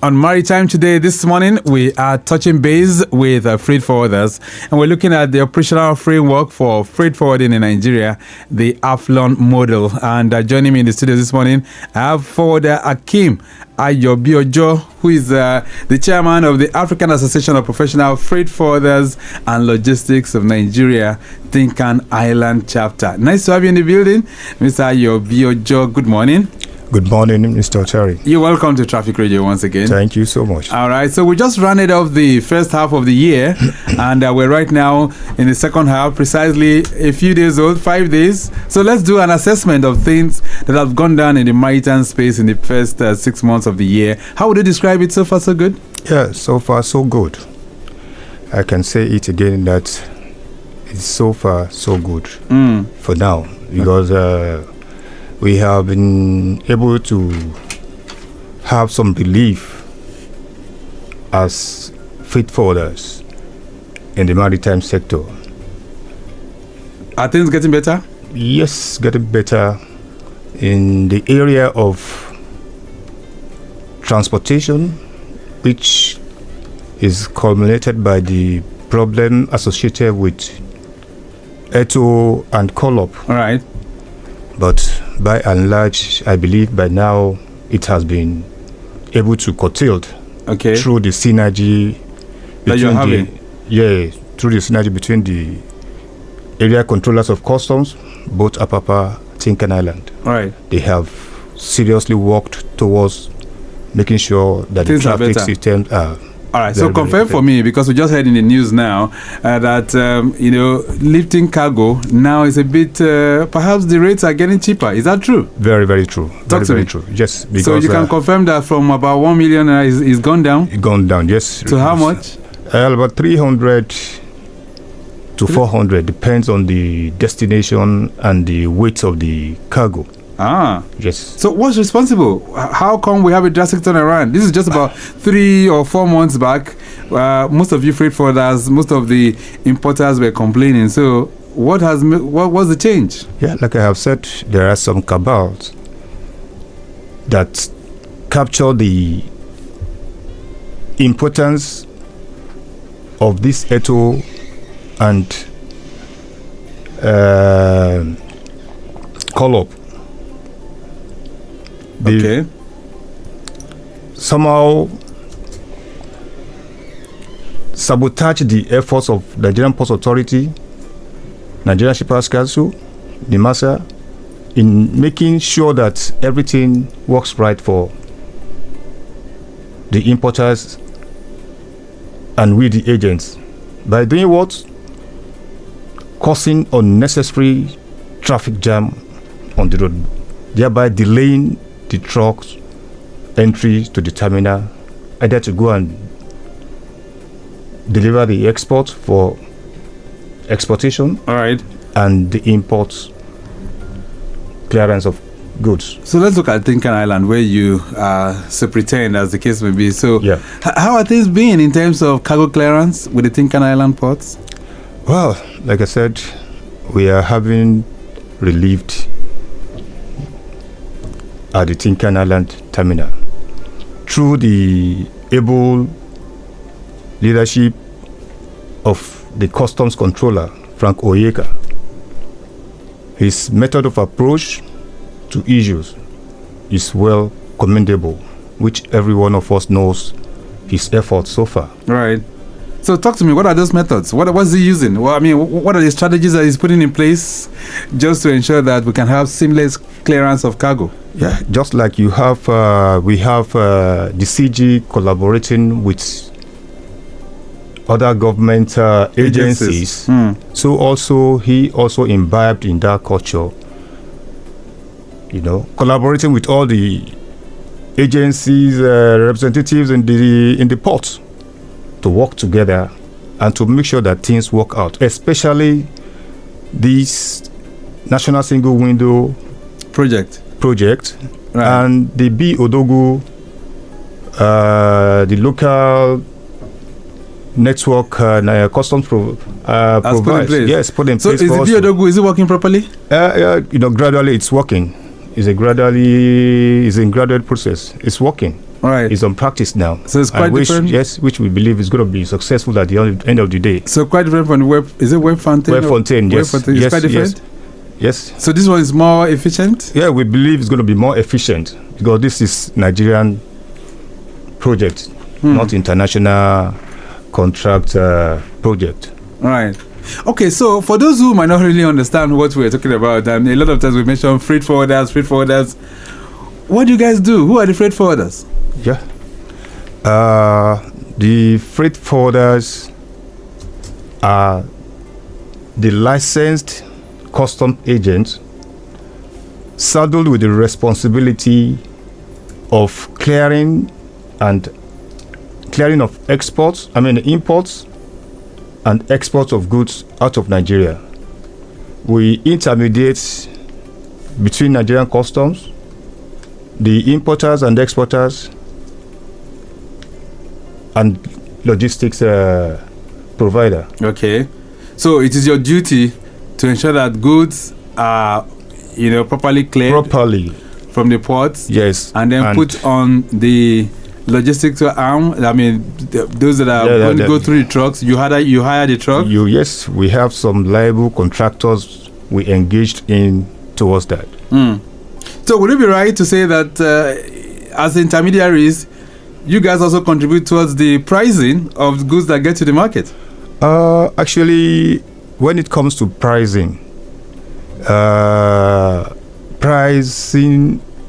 On Maritime today, this morning, we are touching base with freight forwarders, and we're looking at the operational framework for freight forwarding in Nigeria, the APFFLON model. And joining me in the studio this morning, I have forwarder Akeem Ayobiojo, who is the chairman of the African Association of Professional Freight Forwarders and Logistics of Nigeria, Tincan Island chapter. Nice to have you in the building, Mr. Ayobiojo. Good morning. Good morning, Mr. Oteri. You're welcome to Traffic Radio once again. Thank you so much. All right, so we just rounded off the first half of the year, and we're right now in the second half, precisely a few days old, 5 days. So let's do an assessment of things that have gone down in the maritime space in the first 6 months of the year. How would you describe it? So far, so good? Yeah, so far, so good. I can say it again that it's so far, so good for now, because we have been able to have some relief as freight forwarders in the maritime sector. Are things getting better? Yes, getting better in the area of transportation, which is culminated by the problem associated with ETO and call-up. All right. But by and large, I believe by now it has been able to curtailed through the synergy that you're having. Through the synergy between the area controllers of customs, both Apapa, Tincan Island. Right. They have seriously worked towards making sure that things the traffic systems are. All right, so confirm for me, because we just heard in the news now that, lifting cargo now is a bit, perhaps the rates are getting cheaper. Is that true? Very, very true. Talk to me. Very true. Yes. Because, so you can confirm that from about 1 million is gone down? Gone down, yes. To how much? About 300 to 400, depends on the destination and the weight of the cargo. Ah. Yes. So what's responsible? How come we have a drastic turnaround? This is just about 3 or 4 months back. Most of you freight forwarders, most of the importers were complaining. So what was the change? Yeah, like I have said, there are some cabals that capture the importance of this ETO and call-up. They somehow sabotage the efforts of the Nigerian Ports Authority, Nigerian Shippers Council, NIMASA, in making sure that everything works right for the importers and we the agents. By doing what? Causing unnecessary traffic jam on the road, thereby delaying the trucks entry to the terminal, either to go and deliver the export for exportation, all right, and the import clearance of goods. So let's look at Tincan Island, where you superintend, as the case may be. So how are things been in terms of cargo clearance with the Tincan Island ports? Well, like I said, we are having relieved at the Tincan Island terminal through the able leadership of the customs controller, Frank Oyeka. His method of approach to issues is well commendable, which every one of us knows his efforts so far. Right. So talk to me, what are those methods? What's he using? Well, I mean, what are the strategies that he's putting in place just to ensure that we can have seamless clearance of cargo? Yeah, just like you have, we have the CG collaborating with other government agencies. So also, he also imbibed in that culture, collaborating with all the agencies, representatives in the port, to work together and to make sure that things work out, especially this National Single Window project, right, and the B Odogu, the local network customs provides. Yes, put in place. So is the B Odogu, is it working properly? Gradually it's working. It's a gradual process. It's working. Right. It's on practice now. So it's quite different? Yes, which we believe is going to be successful at the end of the day. So quite different from web. Is it Web Fontaine? Web Fontaine, yes. Web Fontaine. It's yes, quite different? Yes. So this one is more efficient? Yeah, we believe it's going to be more efficient because this is Nigerian project, not international contract project. Right. Okay, so for those who might not really understand what we're talking about, and a lot of times we mention freight forwarders. What do you guys do? Who are the freight forwarders? Yeah. The freight forwarders are the licensed custom agents saddled with the responsibility of clearing of imports and exports of goods out of Nigeria. We intermediate between Nigerian customs, the importers and exporters, and logistics provider. Okay. So it is your duty to ensure that goods are, properly cleared from the ports. Yes. And then put on the logistics arm. I mean, those that are going to go through the trucks. You hire the truck. Yes, we have some liable contractors we engaged in towards that. So would it be right to say that as intermediaries, you guys also contribute towards the pricing of goods that get to the market? Actually, when it comes to pricing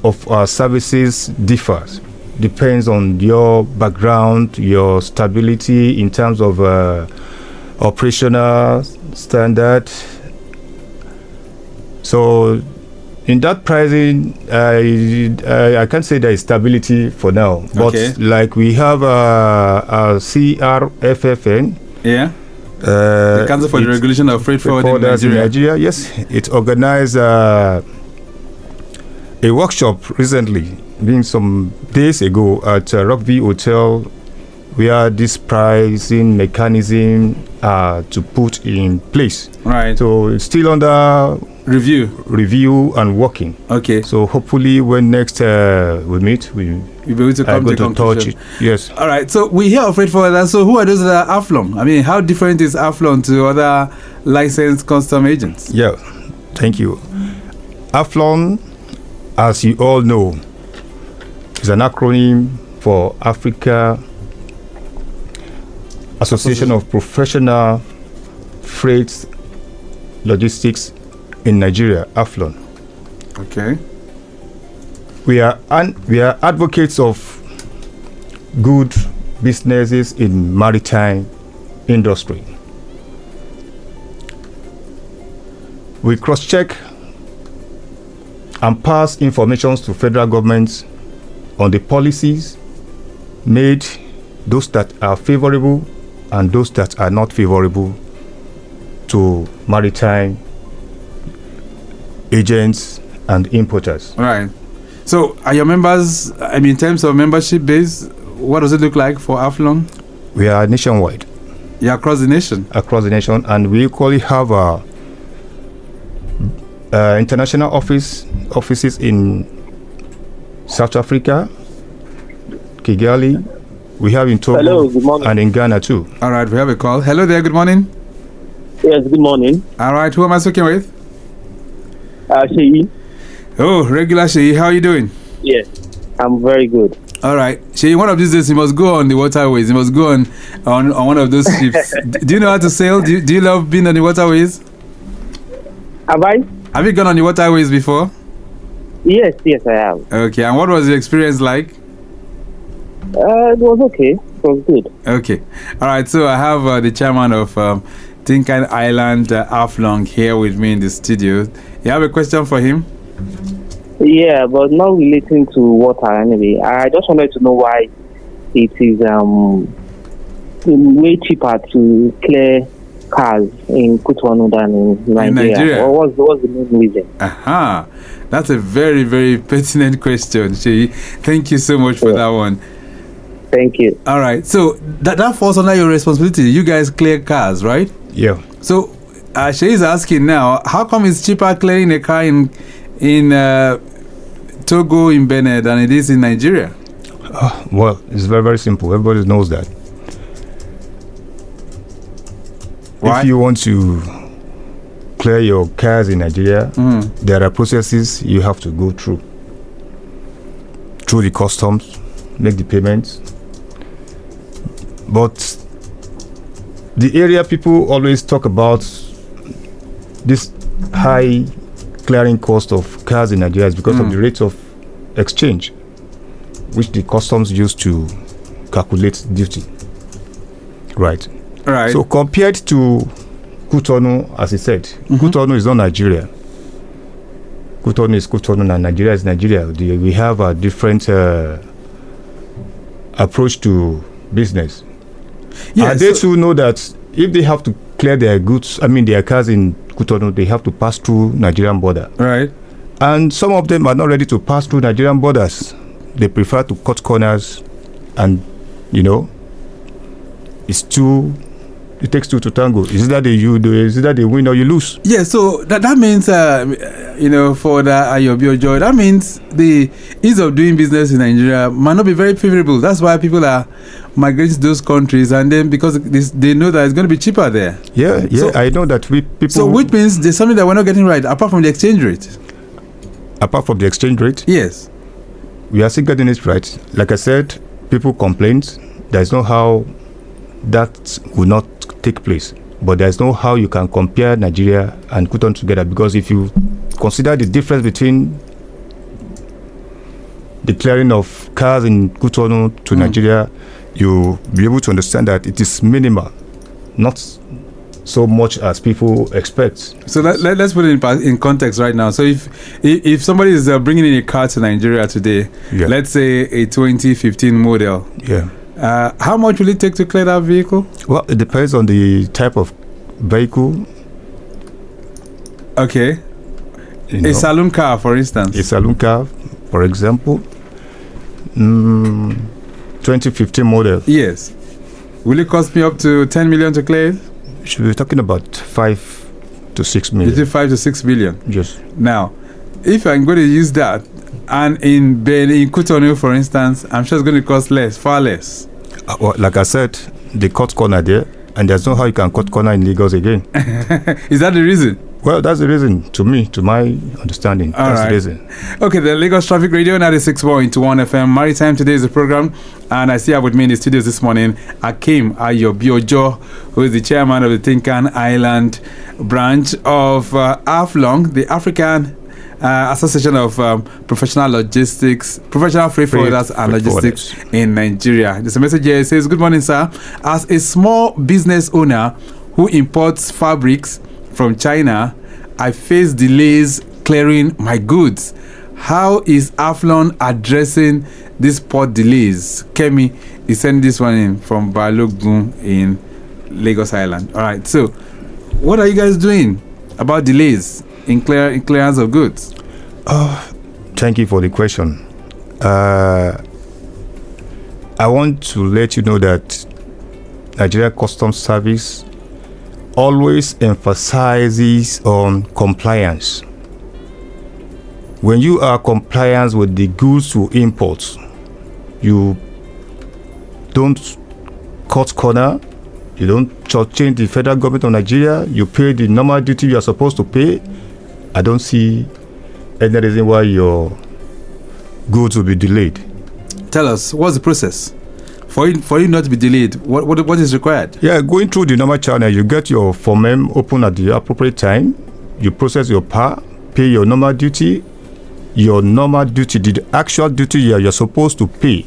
of our services differs. Depends on your background, your stability in terms of operational standard. So in that pricing, I can't say there is stability for now. But like we have a CRFFN. Yeah. The Council for the Regulation of Freight Forwarders in Nigeria. Yes, it organized a workshop recently, being some days ago at Rockview Hotel, where this pricing mechanism to put in place. Right. So it's still under review and working. Okay. So hopefully when next we meet, we'll be able to come to conclusion. Yes. All right. So we hear of freight forwarders. So who are those that are APFFLON? I mean, how different is APFFLON to other licensed custom agents? Yeah. Thank you. APFFLON, as you all know, is an acronym for Africa Association of Professional Freight Logistics in Nigeria, APFFLON. Okay. We are advocates of good businesses in maritime industry. We cross-check and pass information to federal governments on the policies made, those that are favorable and those that are not favorable to maritime agents and importers. Right. So are your members, in terms of membership base, what does it look like for APFFLON? We are nationwide. Yeah, across the nation? Across the nation, and we equally have international offices in South Africa, Kigali. We have in Togo. Hello, good morning. And in Ghana too. All right, we have a call. Hello there, good morning. Yes, good morning. All right, who am I speaking with? Sheyi. Oh, regular Sheyi, how are you doing? Yes, I'm very good. All right, Sheyi, one of these days you must go on the waterways. You must go on one of those ships. Do you know how to sail? Do you love being on the waterways? Have I? Have you gone on the waterways before? Yes, I have. Okay, and what was the experience like? It was okay. It was good. Okay. All right, so I have the chairman of Tincan Island, APFFLON, here with me in the studio. You have a question for him? Yeah, but not relating to water anyway. I just wanted to know why it is way cheaper to clear cars in Cotonou than in Nigeria. Or what's the main reason? Aha. That's a very, very pertinent question, Sheyi. Thank you so much for that one. Thank you. All right. So that falls under your responsibility. You guys clear cars, right? Yeah. So Sheyi is asking now, how come it's cheaper clearing a car in Togo, in Benin, than it is in Nigeria? Well, it's very, very simple. Everybody knows that. Why? If you want to clear your cars in Nigeria, there are processes you have to go through the customs, make the payments. But the area people always talk about this high clearing cost of cars in Nigeria is because of the rate of exchange, which the customs use to calculate duty. Right. So compared to Cotonou, as I said, Cotonou is not Nigeria. Cotonou is Cotonou and Nigeria is Nigeria. We have a different approach to business. Yeah, and they too know that if they have to clear their goods, their cars in Cotonou, they have to pass through Nigerian border. Right. And some of them are not ready to pass through Nigerian borders. They prefer to cut corners, and it takes two to tango. Is it that they win or you lose? Yeah, so that means, for the Ayobiojo, that means the ease of doing business in Nigeria might not be very favorable. That's why people are migrating to those countries, and then because they know that it's going to be cheaper there. Yeah, so, I know that people. So, which means there's something that we're not getting right, apart from the exchange rate. Apart from the exchange rate? Yes. We are still getting it right. Like I said, people complain. There's no how that will not take place. But there's no how you can compare Nigeria and Cotonou together, because if you consider the difference between the clearing of cars in Cotonou to Nigeria, you'll be able to understand that it is minimal, not so much as people expect. So let's put it in context right now. So if somebody is bringing in a car to Nigeria today, let's say a 2015 model, how much will it take to clear that vehicle? Well, it depends on the type of vehicle. Okay. A saloon car, for instance. A saloon car, for example. 2015 model. Yes. Will it cost me up to 10 million to clear it? Should be talking about 5 to 6 million. Between 5 to 6 billion. Yes. Now, if I'm going to use that, and in Cotonou, for instance, I'm sure it's going to cost less, far less. Well, like I said, they cut corner there, and there's no how you can cut corner in Lagos again. Is that the reason? Well, that's the reason to my understanding. That's the reason. Okay, the Lagos Traffic Radio 96.1 FM Maritime. Today is the program, and I see with me in the studios this morning Akeem Ayobiojo, who is the chairman of the Tincan Island branch of APFFLON, the African Association of Professional Freight Forwarders and Logistics in Nigeria. There's a message here. It says, "Good morning, sir. As a small business owner who imports fabrics from China, I face delays clearing my goods. How is APFFLON addressing these port delays?" Kemi is sending this one in from Balogun in Lagos Island. All right. So, what are you guys doing about delays in clearance of goods? Thank you for the question. I want to let you know that Nigeria Customs Service always emphasizes on compliance. When you are compliant with the goods you import, you don't cut corner, you don't change the federal government of Nigeria, you pay the normal duty you are supposed to pay. I don't see any reason why your goods will be delayed. Tell us, what's the process for you not to be delayed? What is required? Yeah, going through the normal channel, you get your Form M open at the appropriate time, you process your PAR, pay your normal duty, the actual duty you're supposed to pay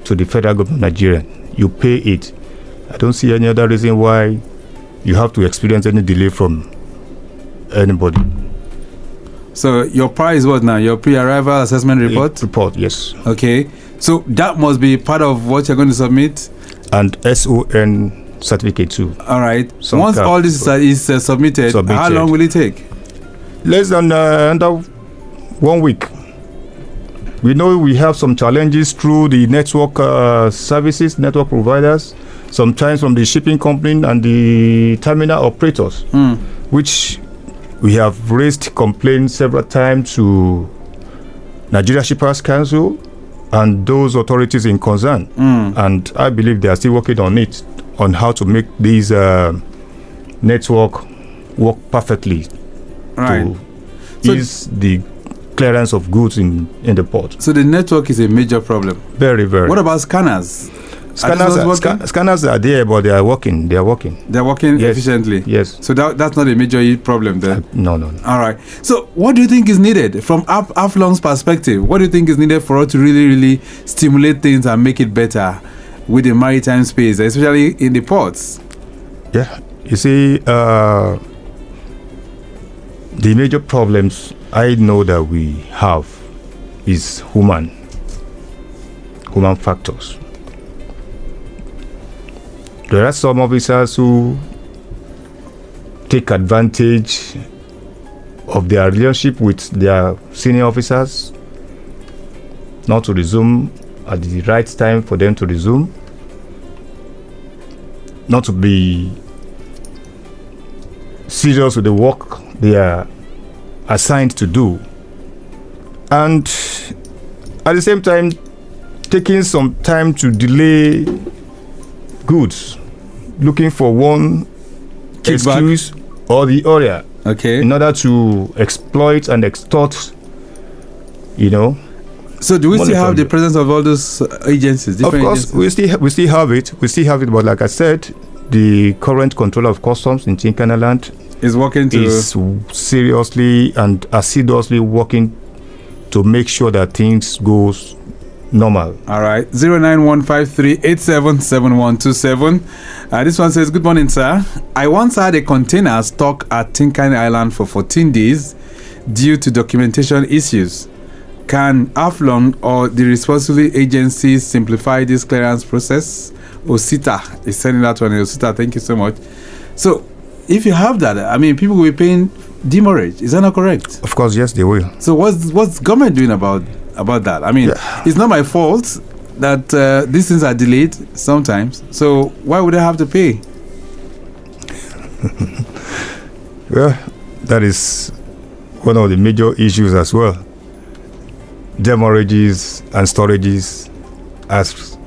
to the federal government of Nigeria, you pay it. I don't see any other reason why you have to experience any delay from anybody. So your PAR is what now? Your pre-arrival assessment report? Report, yes. Okay. So that must be part of what you're going to submit? And SON certificate too. All right. Once all this is submitted, how long will it take? Less than under 1 week. We know we have some challenges through the network services, network providers, sometimes from the shipping company and the terminal operators, which we have raised complaints several times to Nigeria Shippers Council, and those authorities in concern. And I believe they are still working on it, on how to make these network work perfectly to ease the clearance of goods in the port. So the network is a major problem. Very, very. What about scanners? Scanners are there, but they are working. They're working efficiently. Yes. So that's not a major problem then. No. All right. So what do you think is needed from APFFLON's perspective? What do you think is needed for us to really stimulate things and make it better with the maritime space, especially in the ports? Yeah. You see, the major problems I know that we have is human factors. There are some officers who take advantage of their relationship with their senior officers, not to resume at the right time for them to resume, not to be serious with the work they are assigned to do, and at the same time taking some time to delay goods, looking for one excuse or the other, in order to exploit and extort, So do we still have the presence of all those agencies? Of course, we still have it. But like I said, the current controller of customs in Tincan Island is working is seriously and assiduously working to make sure that things goes normal. All right. 09153877127. This one says, good morning, sir. I once had a container stuck at Tincan Island for 14 days due to documentation issues. Can APFFLON or the responsible agencies simplify this clearance process? Osita is sending that one. Osita, thank you so much. So, if you have that, people will be paying demurrage. Is that not correct? Of course, yes, they will. So, what's government doing about that? It's not my fault that these things are delayed sometimes. So, why would I have to pay? Well, that is one of the major issues as well. Demorages and storages, as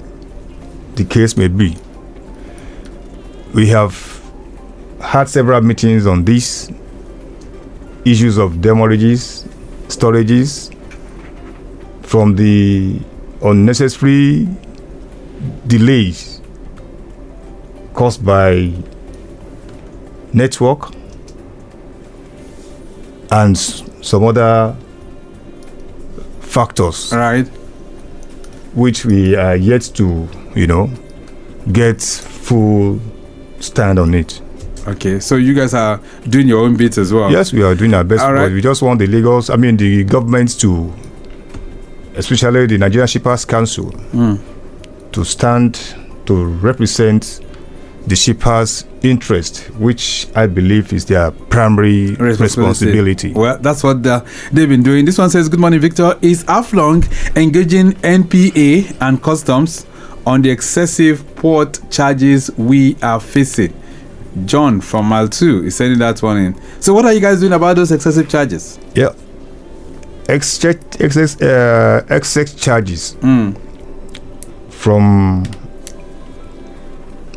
the case may be. We have had several meetings on these issues of demorages, storages, from the unnecessary delays caused by network and some other factors, right, which we are yet to get full stand on it. Okay, so you guys are doing your own bit as well? Yes, we are doing our best. All right. But we just want the government to, especially the Nigerian Shippers Council, to stand to represent the shippers' interest, which I believe is their primary responsibility. Well, that's what they've been doing. This one says, good morning, Victor. Is APFFLON engaging NPA and customs on the excessive port charges we are facing? John from Mile 2 is sending that one in. So what are you guys doing about those excessive charges? Yeah. Excess charges from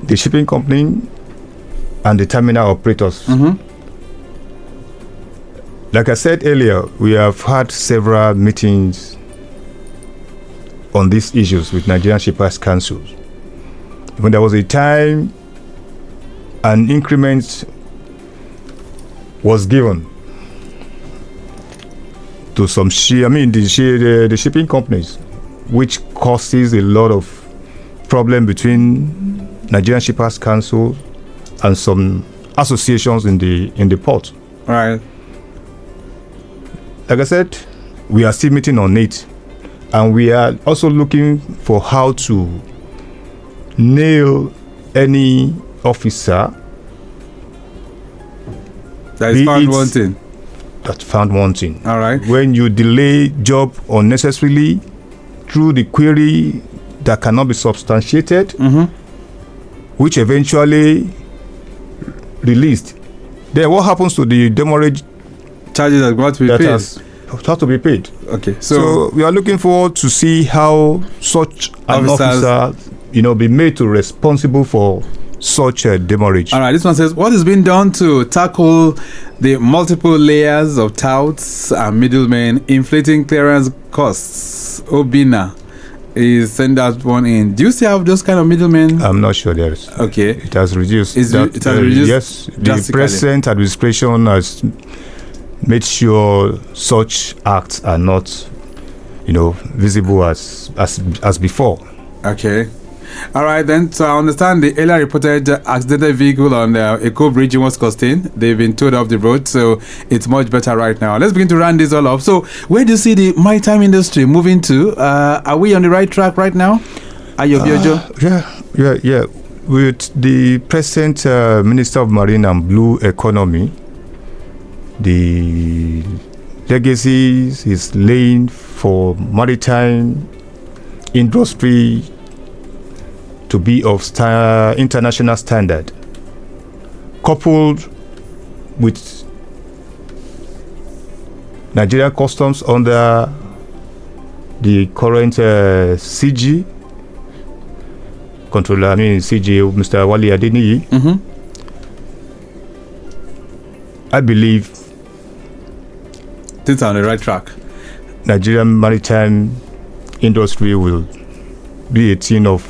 the shipping company and the terminal operators. Like I said earlier, we have had several meetings on these issues with Nigerian Shippers Council. When there was a time an increment was given to some the shipping companies, which causes a lot of problem between Nigerian Shippers Council and some associations in the port. Right. Like I said, we are still meeting on it, and we are also looking for how to nail any officer that is found wanting. That found wanting. All right. When you delay job unnecessarily through the query that cannot be substantiated, which eventually released, then what happens to the demurrage charges that got to be paid? have to be paid. Okay, So we are looking forward to see how such an officer, be made to responsible for such a demurrage. All right, this one says, what is being done to tackle the multiple layers of touts and middlemen inflating clearance costs? Obina is send that one in. Do you still have those kind of middlemen? I'm not sure there is. Okay. It has reduced. It has reduced. Yes, the present administration has made sure such acts are not, visible as before. Okay. All right, then. So I understand the earlier reported accidental vehicle on the Eco Bridge in West Costain. They've been towed off the road, so it's much better right now. Let's begin to round this all up. So where do you see the maritime industry moving to? Are we on the right track right now? Ayobiojo? Yeah. With the present Minister of Marine and Blue Economy, the legacies is laying for maritime industry to be of international standard, coupled with Nigerian customs under the current CG controller, CG, Mr. Wali Adeniyi. Mm-hmm. I believe things are on the right track. Nigerian maritime industry will be a thing of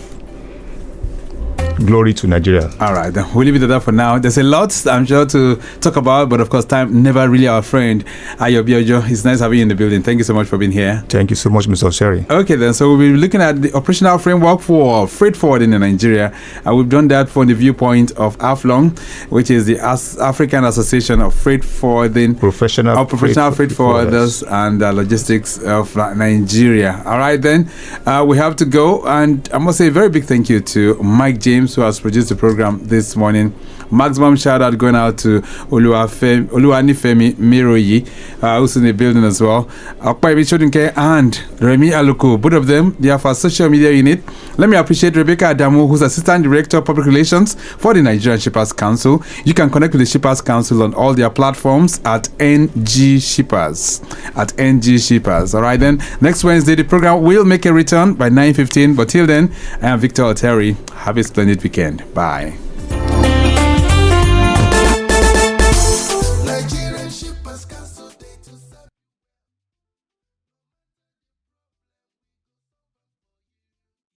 glory to Nigeria. All right, then we'll leave it at that for now. There's a lot, I'm sure, to talk about, but of course, time never really our friend. Ayobiojo, it's nice having you in the building. Thank you so much for being here. Thank you so much, Mr. Oteri. Okay, then, so we'll be looking at the operational framework for freight forwarding in Nigeria, and we've done that from the viewpoint of APFFLON, which is the African Association of Freight Forwarding, Professional freight forwarders and logistics of Nigeria. All right, then, we have to go, and I must say a very big thank you to Mike James, who has produced the program this morning. Maximum shout out going out to Oluwanifemi Miroyi, who's in the building as well. Akpaibi Chodunke and Remy Aluko, both of them, they are for social media unit. Let me appreciate Rebecca Adamu, who's Assistant Director of Public Relations for the Nigerian Shippers Council. You can connect with the Shippers Council on all their platforms at NG Shippers. All right, then. Next Wednesday, the program will make a return by 9:15. But till then, I am Victor Oteri. Have a splendid weekend. Bye.